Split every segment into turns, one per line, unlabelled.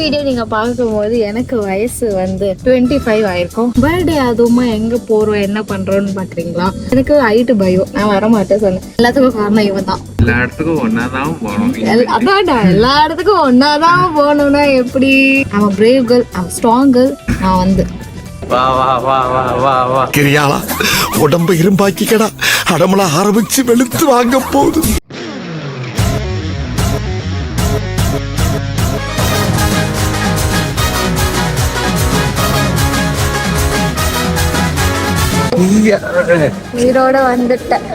Video நீங்க பார்க்கும்போது எனக்கு வயசு வந்து 25 ஆயிருக்கும். பர்த்டே அதுவுமா எங்க போறோம் என்ன பண்றோம்னு பாக்குறீங்களா? எனக்கு ஹைட் பயம், நான் வர மாட்டேன் சொன்னேன். எல்லாத்துக்கும் காரணம் இவன் தான்.
எல்லா இடத்துக்கும் ஒன்னாதான் போகணும்.
அதான்டா, எல்லா இடத்துக்கும் ஒன்னாதான் போகணும்னா எப்படி? அவன் பிரேவ் கேர்ள், அவன் ஸ்ட்ராங் கேர்ள். நான் வந்து
வா வா வா வா வா வா
கிரியாளா உடம்ப இரும்பாக்கிக்கடா, அடமலா ஆரம்பிச்சு வெளுத்து வாங்க போகுது.
உயிரோட வந்துட்டேன்.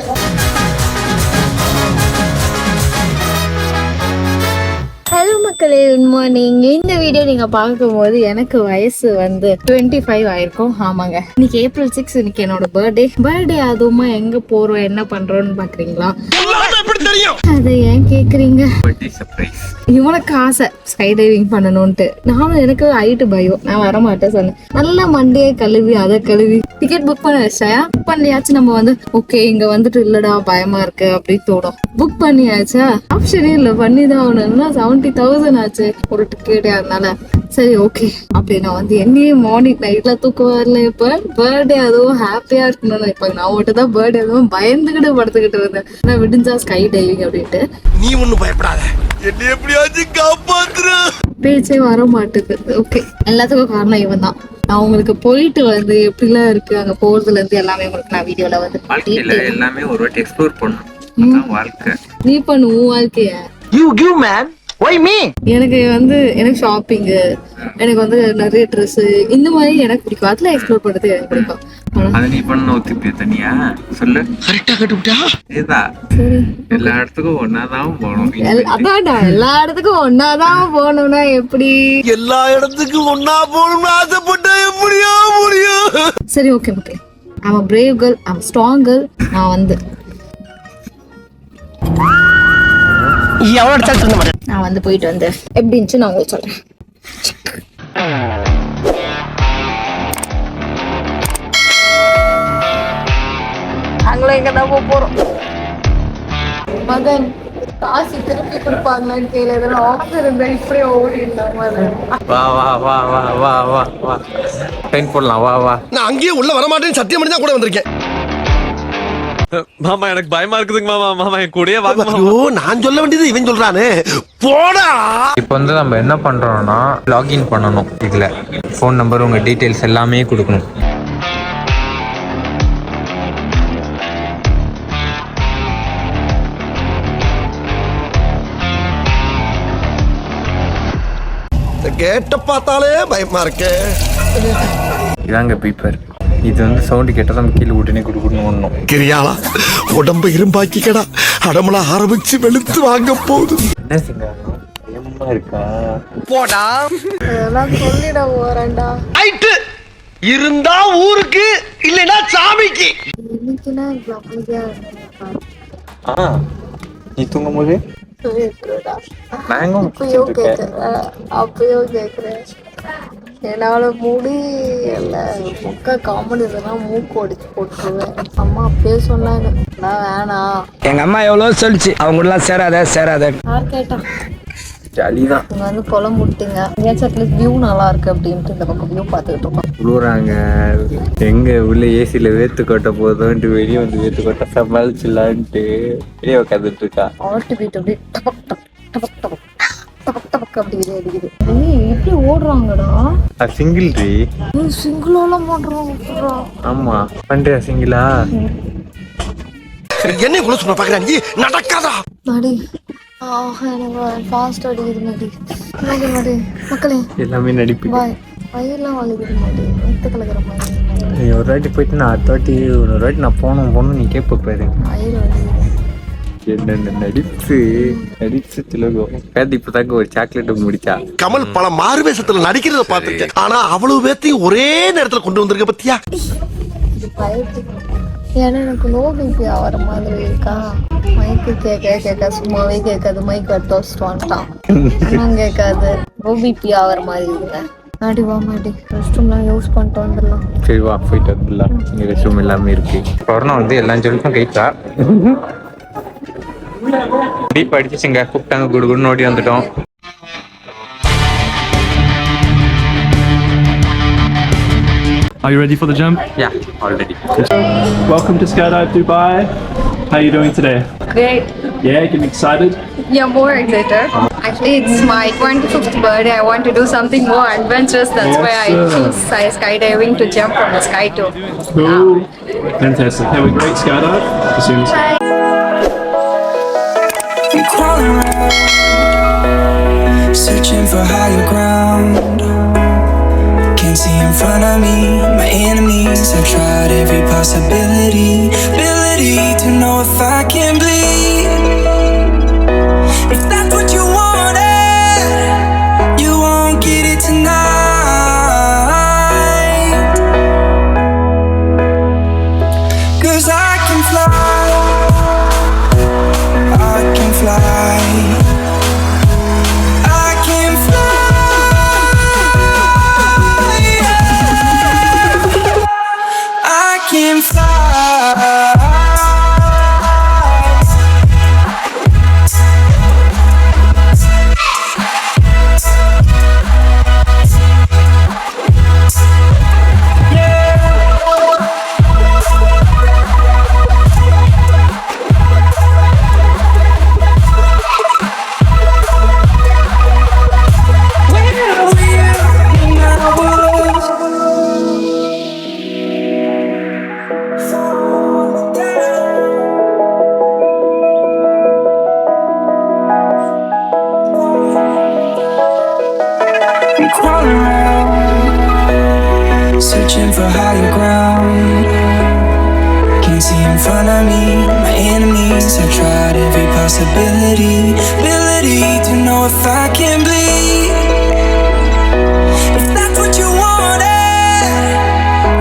ஹலோ மக்களே, குட் மார்னிங். இந்த வீடியோ நீங்க பார்க்கும்போது எனக்கு வயசு வந்து 25 ஆயிருக்கும். ஆமாங்க, இன்னைக்கு April 6. இன்னைக்கு என்னோட பர்த்டே அதுவுமா எங்க போறோம் என்ன பண்றோம்னு பாக்குறீங்களா? அதை ஏன் கேக்குறீங்க? இவனுக்கு ஆசை ஸ்கை டைவிங் பண்ணணும்ட்டு. நானும் எனக்கு ஹைட் பயம், நான் வர மாட்டேன் சொன்னேன். நல்லா மண்டையை கழுவி அதை கழுவி டிக்கெட் புக் பண்ண வச்சேன். புக் பண்ணியாச்சு. நம்ம வந்து ஓகே இங்க வந்துட்டு இல்லடா பயமா இருக்கு அப்படின்னு தோணும். புக் பண்ணியாச்சா, ஆப்ஷனே இல்ல, பண்ணிதான் ஆகணும்னா 70,000 ஆச்சு ஒரு டிக்கெட். அதனால சரி ஓகே அப்படி நான் வந்து என்னையும் மார்னிங் நைட்ல தூக்கம் வரல. இப்ப பர்த்டே அதுவும் ஹாப்பியா இருக்கணும். இப்ப நான் மட்டும் தான் பர்த்டே அதுவும் பயந்துகிட்டு படுத்துக்கிட்டு இருந்தேன். நான் விடிஞ்சா ஸ்கை டைவிங் அப்படின்ட்டு.
நீ ஒண்ணும் பயப்படாத, என்ன எப்படியாச்சும் காப்பாத்துற. பேச்சே
வர மாட்டுது. ஓகே, எல்லாத்துக்கும் காரணம் இவன் தான். நான் உங்களுக்கு போயிட்டு வந்து எப்படிலாம் இருக்கு அங்க போறதுல இருந்து எல்லாமே உங்களுக்கு நான் வீடியோல வந்து
எல்லாமே ஒரு வாட்டி எக்ஸ்ப்ளோர் பண்ணணும். வாழ்க்கை
நீ பண்ணு உன் வாழ்க்கைய.
You give man why me?
எனக்கு வந்து எனக்கு ஷாப்பிங், எனக்கு வந்து நிறைய ட்ரெஸ் இந்த மாதிரி எனக்கு பிடிக்கும். அதுல எக்ஸ்ப்ளோர் பண்றது எனக்கு பிடிக்கும்.
அது நீ பண்ண ஒத்துப்பிய தனியா சொல்லு.
கரெக்டா கட்டுப்பிட்டா.
இதுதான் எல்லா இடத்துக்கும் ஒன்னாதான் போகணும்.
அதான்டா, எல்லா இடத்துக்கும் ஒன்னாதான் போகணும்னா எப்படி?
எல்லா இடத்துக்கும் ஒன்னா போகணும்னு ஆசைப்பட்டா எப்படியா முடியும்?
சரி ஓகே ஓகே, அவன் பிரேவ் கேர்ள், அவன் ஸ்ட்ராங் கேர்ள். நான் வந்து நான் வந்து போயிட்டு வந்து எப்படி இருந்துச்சு நான் உங்களுக்கு சொல்றேன். நாங்களும் எங்க தான் போறோம். மகன் காசு திருப்பி கொடுப்பாங்களான்னு கேள்வி எதனா ஆஃபர் இருந்தா இப்படியே ஓடி இருந்தாங்க.
வா வா வா வா வா வா வா ட்ரெயின் போடலாம். வா வா.
நான் அங்கேயே உள்ள வரமாட்டேன்னு சத்தியம் பண்ணி தான் கூட வந்திருக்கேன்.
மாமா எனக்கு பயமா இருக்குதுங்க மாமா. மாமா என் கூடயே வாங்க.
ஐயோ, நான் சொல்ல வேண்டியது இவன் சொல்றானே. போடா.
இப்போ வந்து நம்ம என்ன பண்றோம்னா லாகின் பண்ணணும். இதுல ஃபோன் நம்பர், உங்க டீடைல்ஸ் எல்லாமே கொடுக்கணும்.
கேட்ட பார்த்தாலே பயமா இருக்கு.
இதாங்க பீப்பர். இது வந்து சவுண்டு கேட்டால் நம்ம கீழே உடனே கொடுக்கணும் ஒன்றும்.
கிரியாளா உடம்ப இரும்பாக்கிக்கடா, அடமலா ஆரம்பிச்சு வெளுத்து வாங்க போகுது.
என்ன செஞ்சாங்க பயமா இருக்கா?
போடா.
அதெல்லாம் சொல்லிட போறேன்டா.
ஐட்டு இருந்தா ஊருக்கு, இல்லைன்னா சாமிக்கு.
இன்னைக்குன்னா இவ்வளவு அமைதியா இருந்தேன்.
நீ தூங்கும் போது
அப்பயோ கேக்குறேன். என்னால முடியல. முக்க காமெடி இதெல்லாம் மூக்கு ஒடிச்சு போட்டுருவேன். அம்மா அப்பயே சொன்னாங்க வேணாம்.
எங்க அம்மா எவ்வளவு சொல்லிச்சு அவங்க கூட சேராத
யார் கேட்டா?
ஜாலிதான்.
இங்க வந்து குளம் முட்டுங்க அட்லீஸ்ட் வியூ நல்லா இருக்கு அப்படின்ட்டு இந்த பக்கம் வியூ பார்த்துக்கிட்டு இருக்கோம்.
குளிராங்க எங்க உள்ள ஏசியில வேத்து கொட்ட போதும்ட்டு வெளியே வந்து வேத்து கொட்ட சமாளிச்சுலான்ட்டு வெளியே உட்காந்துட்டு இருக்கா.
ஆட்டு பீட் அப்படியே டபக் டபக் டபக் டபக் டபக் டபக் அப்படி அடிக்குது. எப்படி ஓடுறாங்கடா?
சிங்கிள் ரீ
சிங்கிளோலாம் பண்றாங்க.
ஆமா பண்றியா சிங்கிளா?
என்ன கூட சொன்ன பாக்குறா நீ நடக்காதா
மாடி. எனக்கு ஃபாஸ்ட் அடிக்குது மாடி. மாடி மாடி மக்களே
எல்லாமே நடிப்பு.
வயிறுலாம் வலிக்குது மாடி. எத்த கலக்கிற மாதிரி.
நீ ஒரு வாட்டி போயிட்டு நான் அடுத்த வாட்டி ஒரு வாட்டி நான் போகணும் நீ கேட்ப பாரு.
வயிறு வலிக்குது.
என்னென்ன நடிச்சு திலகம் பேத்தி இப்பதாங்க ஒரு சாக்லேட் முடிச்சா.
கமல் பல மாறுவேஷத்துல நடிக்கிறத பாத்துருக்கேன். ஆனா அவ்வளவு பேத்தையும் ஒரே நேரத்துல கொண்டு வந்திருக்க பத்தியா?
ஏன்னா எனக்கு லோ பிபி ஆகிற மாதிரி இருக்கா. மைக்கு கேட்க சும்மாவே கேட்காது. மைக் எடுத்து வச்சுட்டு வந்துட்டான். இன்னும் கேட்காது. லோ பிபி ஆகிற மாதிரி இருக்குங்க. மாடி வா மாடி, ரெஸ்ட் ரூம்லாம் யூஸ் பண்ணிட்டு வந்துடலாம்.
சரி வா போயிட்டு வந்துடலாம். இங்கே ரெஸ்ட் ரூம் எல்லாமே இருக்கு. கொரோனா வந்து எல்லா சொல்லிக்கும் கைட்டா டீப் அடிச்சுங்க கூப்பிட்டாங்க குடுகுடுன்னு ஓடி வந்துட்டோம்.
Are you ready for the jump?
Yeah, already.
Welcome to Skydive Dubai. How are you doing today?
Great.
Yeah, getting excited?
Yeah, more excited. Actually, it's my 25th birthday. I want to do something more adventurous. That's why I choose skydiving to jump from the sky too.
Cool. Fantastic. Have a great skydive. As soon as
crawling around, searching for higher ground. Can't see in front of me, my enemies. I've tried every possibility, ability to know if I can bleed. If that's what you wanted, you won't get it tonight. 'Cause I can fly, I can fly, I can fly, yeah. I can fly. Crawling around, searching for higher ground. Can't see in front of me, my enemies. I've tried every possibility, ability to know if I can bleed. If that's what you wanted,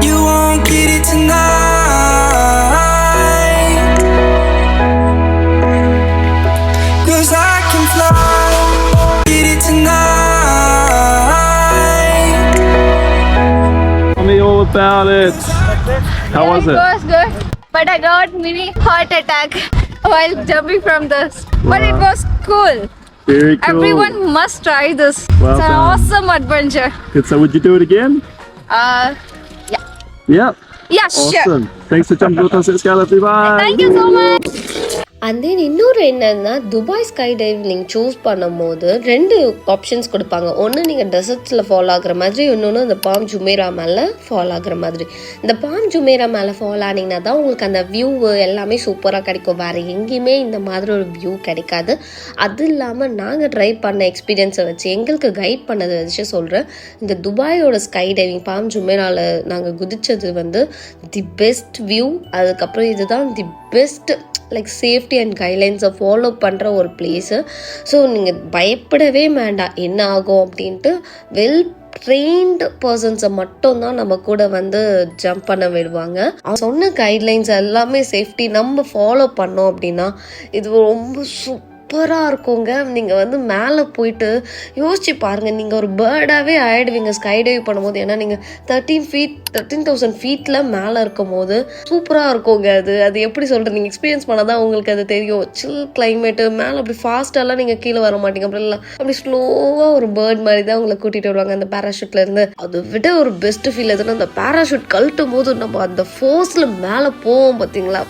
you won't get it tonight. 'Cause I can fly, get it tonight.
tell me all about it. How was it?
It was good, but I got mini heart attack while jumping from this. But it was cool.
Very cool.
Everyone must try this.
Well
It's an
done.
awesome adventure.
Good. So would you do it again?
Yeah,
Yep.
sure.
Awesome. Thanks for jumping with us at Skydive Dubai.
Thank you so much.
And then இன்னொரு என்னன்னா Dubai sky dive நீங்கள் choose பண்ணும்போது 2 options கொடுப்பாங்க. ஒன்று நீங்கள் டெசர்ட்ஸில் fall ஆகுற மாதிரி, இன்னொன்று இந்த பாம் ஜுமேரா மேலே ஃபால் ஆகுற மாதிரி. இந்த பாம் ஜுமேரா மேலே ஃபால் ஆனீங்கன்னா தான் உங்களுக்கு அந்த வியூ எல்லாமே சூப்பராக கிடைக்கும். வேறு எங்கேயுமே இந்த மாதிரி ஒரு வியூ கிடைக்காது. அது இல்லாமல் நாங்கள் ட்ரை பண்ண எக்ஸ்பீரியன்ஸை வச்சு, எங்களுக்கு கைட் பண்ணதை வச்சு சொல்கிறேன். இந்த துபாயோட ஸ்கை டைவிங் பாம் ஜுமேராவில் நாங்கள் குதிச்சது வந்து தி பெஸ்ட் வியூ. அதுக்கப்புறம் இதுதான் the best like safety and கைட்லைன்ஸை ஃபாலோ பண்ணுற ஒரு பிளேஸு. ஸோ நீங்கள் பயப்படவே வேண்டாம் என்ன ஆகும் அப்படின்ட்டு. வெல் ட்ரெயின்டு பர்சன்ஸை மட்டும்தான் நம்ம கூட வந்து ஜம்ப் பண்ண விடுவாங்க. அவங்க சொன்ன கைட்லைன்ஸ் எல்லாமே சேஃப்டி நம்ம ஃபாலோ பண்ணோம் அப்படின்னா இது ரொம்ப சூப்பராக இருக்குங்க. நீங்கள் வந்து மேலே போயிட்டு யோசிச்சு பாருங்கள், நீங்கள் ஒரு பேர்டாகவே ஆகிடுவீங்க ஸ்கை டைவ் பண்ணும்போது. ஏன்னா நீங்கள் 13,000 ஃபீட்டில் மேலே இருக்கும் போது சூப்பராக இருக்குங்க. அது எப்படி சொல்கிறது, நீங்கள் எக்ஸ்பீரியன்ஸ் பண்ணால் தான் உங்களுக்கு அது தெரியும். சில் கிளைமேட்டு, மேலே அப்படி ஃபாஸ்ட்டாலாம் நீங்கள் கீழே வர மாட்டீங்க. அப்படி ஸ்லோவாக ஒரு பேர்ட் மாதிரி தான் உங்களை கூட்டிகிட்டு வருவாங்க அந்த பேராஷூட்லேருந்து. அதை விட ஒரு பெஸ்ட் ஃபீல் எதுனா அந்த பேராஷூட் கழட்டும் போது நம்ம அந்த ஃபோர்ஸில் மேலே போவோம் பார்த்தீங்களா.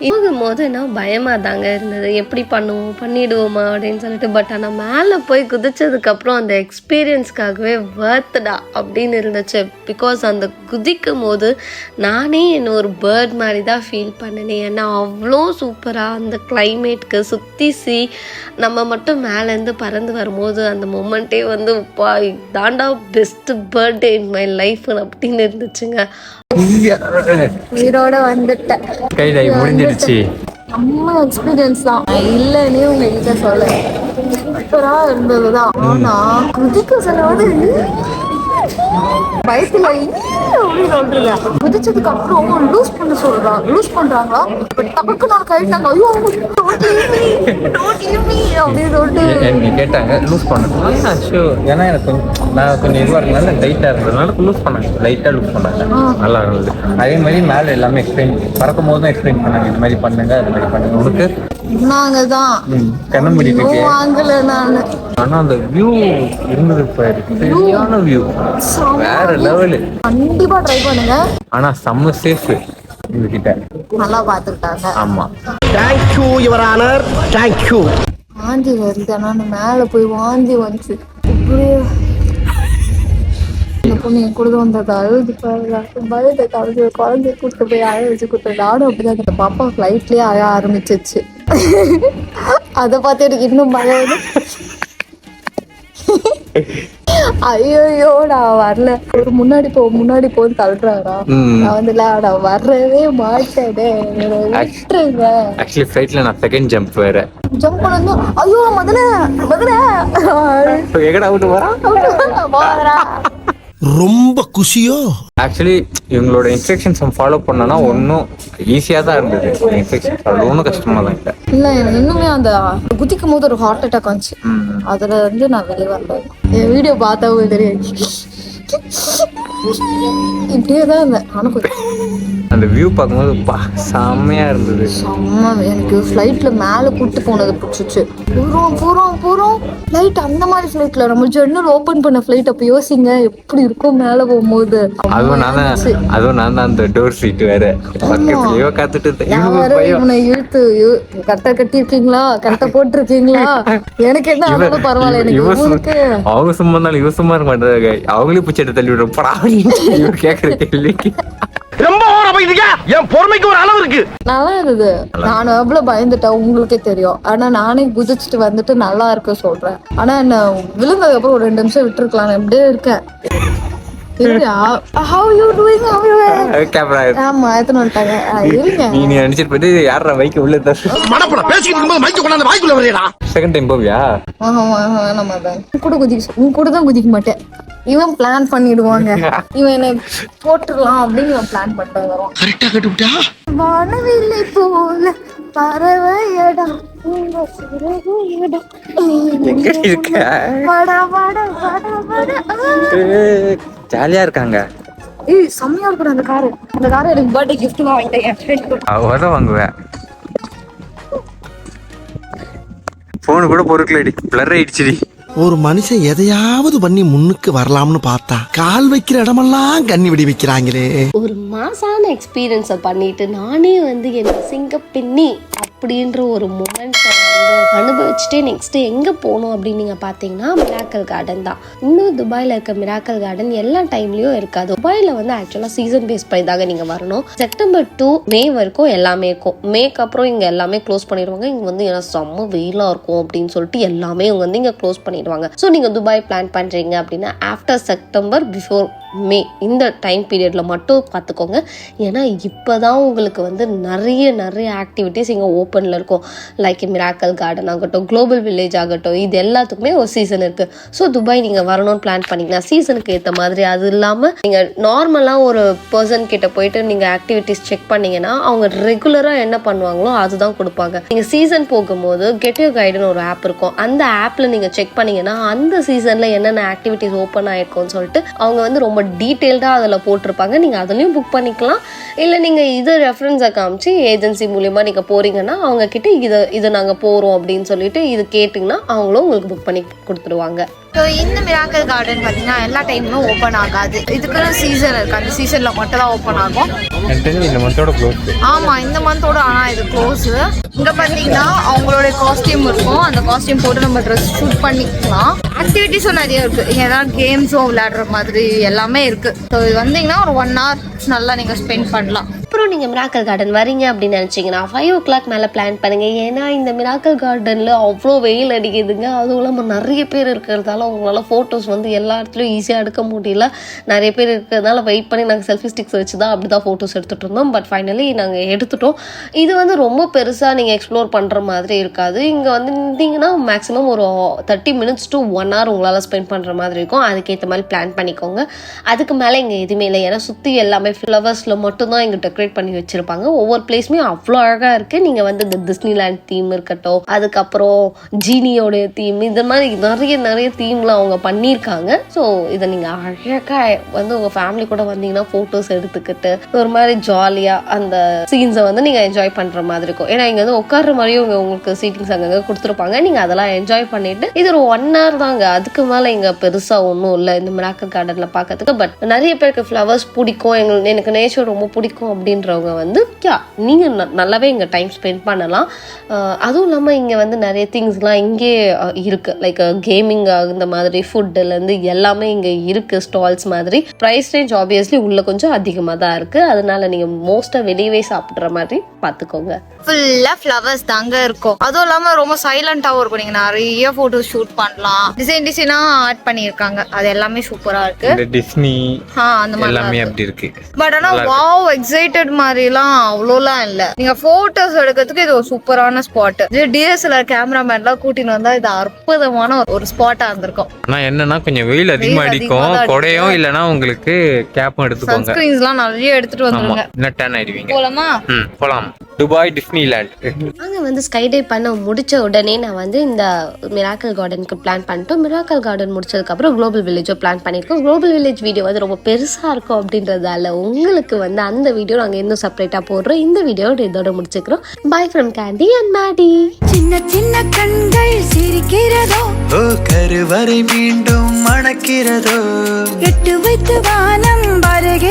போகும் போது நான் பயமாக தாங்க இருந்தது, எப்படி பண்ணிடுவோமா அப்படின்னு சொல்லிட்டு. பட் ஆனால் மேலே போய் குதிச்சதுக்கப்புறம் அந்த எக்ஸ்பீரியன்ஸ்க்காகவே வர்த்துடா அப்படின்னு இருந்துச்சு. பிகாஸ் அந்த குதிக்கும் போது நானே என்ன ஒரு பேர்ட் மாதிரி தான் ஃபீல் பண்ணினேன். ஏன்னா அவ்வளோ சூப்பராக அந்த கிளைமேட்க்கு சுற்றி நம்ம மட்டும் மேலேருந்து பறந்து வரும்போது அந்த மொமெண்ட்டே வந்து தாண்டா best birthday in my life அப்படின்னு இருந்துச்சுங்க.
உயிரோட வந்துட்டேன்.
Skydive முடிஞ்சிருச்சு.
நம்ம எக்ஸ்பீரியன்ஸ் தான், இல்லைன்னே உங்ககிட்ட சொல்ல. சூப்பரா இருந்ததுதான். ஆனா குதிக்க சொல்லுவது பயத்துல அப்படின்னு சொல்றேன். குதிச்சதுக்கு அப்புறம் லூஸ் பண்றாங்களா. பட் தமக்கு நான் கழிட்டாங்க. ஐயோ அப்படின்னு சொல்லிட்டு
கேட்டாங்க லூஸ் பண்ணணும். ஏன்னா எனக்கு நான் கொஞ்சம் இதுவாக இருந்ததுனால டைட்டாக இருந்ததுனால லூஸ் பண்ணாங்க, லைட்டாக லூஸ் பண்ணாங்க, நல்லா இருந்தது. அதே மாதிரி மேலே எல்லாமே எக்ஸ்பிளைன் பறக்கும் போது தான் எக்ஸ்பிளைன் பண்ணாங்க, இது மாதிரி பண்ணுங்க அது மாதிரி பண்ணுங்க. உனக்கு
நாங்க தான்
கண்ண முடிட்டு இருக்கேன்.
வாங்கல நானு.
ஆனா அந்த வியூ இருந்தது பாரு, சரியான வியூ, வேற லெவலு.
கண்டிப்பா ட்ரை பண்ணுங்க.
ஆனா செம்ம சேஃப் உங்ககிட்ட,
நல்லா பாத்துக்கிட்டாங்க.
ஆமா.
Thank you your honour, thank you.
வாந்தி வருது, ஆனா மேல போய் வாந்தி வந்துச்சு. இந்த பொண்ணு என் கூட வந்தது அழுது பயத்தை கலந்து குழந்தைய கூட்டு போய் அழ வச்சு கூட்டு. நானும் அப்படிதான். அந்த பாப்பா ஃப்ளைட்லயே அழ ஆரம்பிச்சிச்சு. அதை பார்த்து எனக்கு இன்னும் பயம் வந்து ஐயோ நான் வரல. ஒரு முன்னாடி போன்னு தள்ளுறாரா. நான் வந்து நான் வரவே மாட்டேனே, விட்டுருங்க.
ஆக்சுவலி ஃப்ளைட்ல நான் செகண்ட் ஜம்ப் வேற
ஜம்ப் பண்ணது. ஐயோ முதல்ல
எங்கடா விட்டு வரா.
ரொம்ப குஷியோ.
ஆக்சுவலி இவங்களோட இன்ஸ்ட்ரக்ஷன்ஸ் ஃபாலோ பண்ணனா ஒன்றும் ஈஸியாக தான் இருந்தது. இன்ஸ்ட்ரக்ஷன்ஸ் அது ஒன்றும் கஷ்டமாக தான் இல்லை.
இல்லை எனக்கு இன்னுமே அந்த குதிக்கும் போது ஒரு ஹார்ட் அட்டாக் வந்துச்சு. அதில் வந்து நான் வெளியே வரல. என் வீடியோ பார்த்தவங்க தெரியாது, இப்படியே தான் இருந்தேன். ஆனால் கொஞ்சம்
அந்த வியூ பார்க்கும்போது செம்மையாக இருந்தது.
செம்ம. எனக்கு ஃப்ளைட்டில் மேலே கூட்டு போனது பிடிச்சிச்சு. பூரம் ஃப்ளைட் அந்த மாதிரி ஃப்ளைட்டில் நம்ம ஜன்னல் ஓப்பன் பண்ண ஃப்ளைட். அப்போ யோசிங்க எப்படி இருக்கும் மேலே போகும்போது.
அதுவும் நான் தான் அந்த டோர் சீட் வேற பக்கத்துலயோ காத்துட்டு
இவனை இழுத்து கரெக்டா கட்டிருக்கீங்களா, கரெக்டா போட்டிருக்கீங்களா, எனக்கு என்ன ஆனாலும் பரவாயில்ல. எனக்கு
அவங்க சும்மா இருந்தாலும் இவ சும்மா இருக்க மாட்டாங்க, அவங்களே பூச்சி எடுத்து தள்ளி விடுறோம் கேக்குற கேள்விக்கு.
ரொம்ப ஓர போயிடுங்க, என் பொறுமைக்கு ஒரு அளவு இருக்கு.
நல்லா இருந்தது. நான் எவ்வளவு பயந்துட்டேன் உங்களுக்கே தெரியும். ஆனா நானே குதிச்சுட்டு வந்துட்டு நல்லா இருக்கு சொல்றேன். ஆனா என்ன விழுந்ததுக்கு அப்புறம் ஒரு 2 நிமிஷம் விட்டுருக்கலாம். நான் எப்படியே இருக்கேன். ஆமா எத்தனை வந்துட்டாங்க.
நீ நினைச்சிட்டு போயிட்டு யாரா வைக்க உள்ள
மடப்பட பேசிட்டு இருக்கும்போது மைக்க கொண்டாந்து வாய்க்குள்ள வரையடா.
செகண்ட் டைம் போவியா?
கூட தான் குதிக்க மாட்டேன். இவன் பிளான் பண்ணிடுவாங்க, இவன் என்ன போட்டுடலாம் அப்படின்னு இவன் பிளான் பண்ணிட்டு வருவான்.
கரெக்டா கட்டுவிட்டா.
வானவில்லை போல பறவையடா
எங்க இருக்க? ஜாலியா இருக்காங்க.
ஏய் செம்மையா இருக்கும் அந்த காரு. அந்த காரை எனக்கு பர்த்டே கிஃப்ட் வாங்கிட்டேன் என் ஃப்ரெண்ட்.
அவதான் வாங்குவேன். போனு கூட பொறுக்கலடி, பிளர் ஆயிடுச்சுடி.
ஒரு மனுஷன் எதையாவது பண்ணி முன்னுக்கு வரலாம்னு பார்த்தா கால் வைக்கிற இடமெல்லாம் கண்ணி விடி வைக்கிறாங்களே.
ஒரு மாசான எக்ஸ்பீரியன்ஸை பண்ணிட்டு நானே வந்து என்ன சிங்கப்பின்னி அப்படின்ற ஒரு மூமெண்ட்டை வந்து அனுபவிச்சுட்டு நெக்ஸ்ட்டு எங்கே போகணும் அப்படின்னு நீங்கள் பார்த்தீங்கன்னா மிராக்கல் கார்டன் தான். இன்னும் துபாயில் இருக்க மிராக்கல் கார்டன் எல்லா டைம்லேயும் இருக்காது. துபாயில் வந்து ஆக்சுவலாக சீசன் பேஸ் பண்ணி தாங்க நீங்கள் வரணும். செப்டம்பர் to மே வரைக்கும் எல்லாமே இருக்கும். மேக்கு அப்புறம் இங்கே எல்லாமே க்ளோஸ் பண்ணிடுவாங்க. இங்கே வந்து ஏன்னா செம்ம வெயிலாக இருக்கும் அப்படின்னு சொல்லிட்டு எல்லாமே இவங்க வந்து இங்கே க்ளோஸ் பண்ணிடுவாங்க. ஸோ நீங்கள் துபாய் பிளான் பண்ணுறீங்க அப்படின்னா ஆஃப்டர் செப்டம்பர் பிஃபோர் மே இந்த டைம் பீரியடில் மட்டும் பார்த்துக்கோங்க. ஏன்னா இப்போ தான் உங்களுக்கு வந்து நிறைய ஆக்டிவிட்டீஸ் இங்கே ஓப்பனில் இருக்கும். லைக் மிராக்கல் கார்டன் ஆகட்டும், குளோபல் வில்லேஜ் ஆகட்டும், இது எல்லாத்துக்குமே ஒரு சீசன் இருக்குது. ஸோ துபாய் நீங்கள் வரணும்னு பிளான் பண்ணிங்கன்னா சீசனுக்கு ஏற்ற மாதிரி. அது இல்லாமல் நீங்கள் நார்மலாக ஒரு பர்சன் கிட்ட போயிட்டு நீங்கள் ஆக்டிவிட்டீஸ் செக் பண்ணிங்கன்னா அவங்க ரெகுலராக என்ன பண்ணுவாங்களோ அதுதான் கொடுப்பாங்க. நீங்கள் சீசன் போகும்போது கெட் யூ கைடுன்னு ஒரு ஆப் இருக்கும். அந்த ஆப்பில் நீங்கள் செக் பண்ணிங்கன்னா அந்த சீசனில் என்னென்ன ஆக்டிவிட்டீஸ் ஓப்பன் ஆகிருக்கும்னு சொல்லிட்டு அவங்க வந்து ரொம்ப டீட்டெயில்டாக அதில் போட்டிருப்பாங்க. நீங்கள் அதுலேயும் புக் பண்ணிக்கலாம். இல்லை நீங்கள் இது ரெஃபரன்ஸை காமிச்சு ஏஜென்சி மூலிமா நீங்கள் போகிறீங்கன்னா அவங்கக்கிட்ட இதை நாங்கள் போகிறோம் அப்படின்னு சொல்லிட்டு இது கேட்டிங்கன்னா அவங்களும் உங்களுக்கு புக் பண்ணி கொடுத்துருவாங்க.
ஸோ இந்த மிராக்கல் கார்டன் பார்த்தீங்கன்னா எல்லா டைமும் ஓப்பன் ஆகாது. இதுக்குன்னு சீசன் இருக்குது. அந்த சீசனில் மட்டும் தான் ஓப்பன் ஆகும்.
இந்த மந்தோட க்ளோஸ்.
ஆமாம் இந்த மந்தோட. ஆனால் இது க்ளோஸு. இங்கே பார்த்தீங்கன்னா அவங்களோட காஸ்டியூம் இருக்கும். அந்த காஸ்டியூம் போட்டு நம்ம ட்ரெஸ் ஷூட் பண்ணிக்கலாம். ஆக்டிவிட்டிஸும் நிறைய இருக்குது. இங்கே ஏதாவது கேம்ஸும் விளையாடுற மாதிரி எல்லாமே இருக்குது. ஸோ இது வந்தீங்கன்னா ஒரு 1 hour நல்லா நீங்கள் ஸ்பெண்ட் பண்ணலாம்.
அப்புறம் நீங்கள் மிராக்கல் கார்டன் வரீங்க அப்படின்னு நினச்சிங்கன்னா 5 o'clock மேலே பிளான் பண்ணுங்கள். ஏன்னா இந்த மிராக்கல் கார்டனில் அவ்வளோ வெயில் அடிக்குதுங்க. அதுவும் இல்லாமல் நிறைய பேர் இருக்கிறதால உங்களால் ஃபோட்டோஸ் வந்து எல்லா இடத்துலையும் ஈஸியாக எடுக்க முடியல. நிறைய பேர் இருக்கிறதுனால வெயிட் பண்ணி நாங்கள் செல்ஃபி ஸ்டிக்ஸ் வச்சு தான் அப்படி தான் ஃபோட்டோஸ் எடுத்துகிட்டு இருந்தோம். பட் ஃபைனலி நாங்கள் எடுத்துட்டோம். இது வந்து ரொம்ப பெருசாக நீங்கள் எக்ஸ்ப்ளோர் பண்ணுற மாதிரி இருக்காது. இங்கே வந்து இருந்தீங்கன்னா மேக்ஸிமம் ஒரு 30 minutes to 1 hour உங்களால் ஸ்பெண்ட் பண்ணுற மாதிரி இருக்கும். அதுக்கேற்ற மாதிரி பிளான் பண்ணிக்கோங்க. அதுக்கு மேலே இங்கே எதுவுமே இல்லை. ஏன்னா சுற்றி எல்லாமே ஃப்ளவர்ஸில் மட்டும்தான் இங்கே டெக்கரேட் பண்ணி வச்சிருப்பாங்க. ஒவ்வொரு பிளேஸுமே அவ்வளோ அழகா இருக்கு. நீங்க வந்து இந்த டிஸ்னிலேண்ட் தீம் இருக்கட்டும், அதுக்கப்புறம் ஜீனியோடைய தீம், இந்த மாதிரி நிறைய தீம்லாம் அவங்க பண்ணியிருக்காங்க. ஸோ இதை நீங்க அழகா வந்து உங்க ஃபேமிலி கூட வந்தீங்கன்னா போட்டோஸ் எடுத்துக்கிட்டு ஒரு மாதிரி ஜாலியா அந்த சீன்ஸை வந்து நீங்க என்ஜாய் பண்ற மாதிரி இருக்கும். ஏன்னா இங்க வந்து உட்கார்ற மாதிரியும் உங்களுக்கு சீட்டிங்ஸ் அங்கங்க கொடுத்துருப்பாங்க. நீங்க அதெல்லாம் என்ஜாய் பண்ணிட்டு இது ஒரு 1 hour தாங்க, அதுக்கு மேல இங்க பெருசா ஒன்றும் இல்லை இந்த மிராக்கிள் கார்டன்ல பார்க்கறதுக்கு. பட் நிறைய பேருக்கு ஃப்ளவர்ஸ் பிடிக்கும், எனக்கு நேச்சர் ரொம்ப பிடிக்கும் அப்படின்றவங்க வந்து நீங்க நல்லாவே இங்க டைம் ஸ்பெண்ட் பண்ணலாம். அதுவும் இல்லாம இங்க வந்து நிறைய திங்ஸ்லாம் இங்கே இருக்கு, லைக் கேமிங் இந்த மாதிரி ஃபுட்டுலேருந்து எல்லாமே இங்க இருக்கு ஸ்டால்ஸ் மாதிரி. ப்ரைஸ் ரேஞ்ச் ஆப்வியஸ்லி உள்ள கொஞ்சம் அதிகமாக தான் இருக்கு, அதனால நீங்க மோஸ்டா வெளியவே சாப்பிட்ற மாதிரி பார்த்துக்கோங்க.
ஃபுல்லா ஃப்ளவர்ஸ் தாங்க இருக்கும். அதுவும் இல்லாம ரொம்ப சைலண்டாவும் இருக்கும். நீங்க நிறைய போட்டோ ஷூட் பண்ணலாம். டிசைனா ஆட் பண்ணிருக்காங்க, அது எல்லாமே சூப்பரா இருக்கு.
இந்த டிஸ்னி
அந்த மாதிரி
எல்லாமே அப்படி இருக்கு.
பட் ஆனா வாவ் எக்ஸைட்டட் மாதிரிலாம் அவ்வளோலாம் இல்ல. நீங்க போட்டோஸ் எடுக்கிறதுக்கு இது ஒரு சூப்பரான ஸ்பாட். டிஎஸ்எல்ஆர் கேமராமேன் எல்லாம் கூட்டின்னு வந்தா இது அற்புதமான ஒரு ஸ்பாட்டா இருந்திருக்கும்.
ஆனா என்னன்னா கொஞ்சம் வெயில் அதிகமா அடிக்கும், கொடையும் இல்லைன்னா உங்களுக்கு கேப்பும் எடுத்துக்கோங்க.
சன்ஸ்கிரீன்ஸ்லாம் நிறைய எடுத்துட்டு வந்துருங்க,
என்ன டேன் ஆயிடுவீங்க.
போலாமா?
போலாம். Dubai Disneyland.
நாங்கள் வந்து ஸ்கை டே பண்ண முடிச்ச உடனே நான் வந்து இந்த மிராக்கிள் கார்டனுக்கு பிளான் பண்ணிட்டோம். மிராக்கிள் கார்டன் முடிச்சதுக்கப்புறம் குளோபல் வில்லேஜோ பிளான் பண்ணியிருக்கோம். குளோபல் வில்லேஜ் வீடியோ வந்து ரொம்ப பெருசாக இருக்கும் அப்படின்றதால உங்களுக்கு வந்து அந்த வீடியோ நாங்கள் இன்னும் செப்பரேட்டாக போடுறோம். இந்த வீடியோ இதோட முடிச்சுக்கிறோம். Bye from Candy and Maddy.
சின்ன சின்ன கண்கள் சிரிக்கிறதோ, கருவறை மீண்டும் மணக்கிறதோ, எட்டு வைத்து வானம் வருகிறது.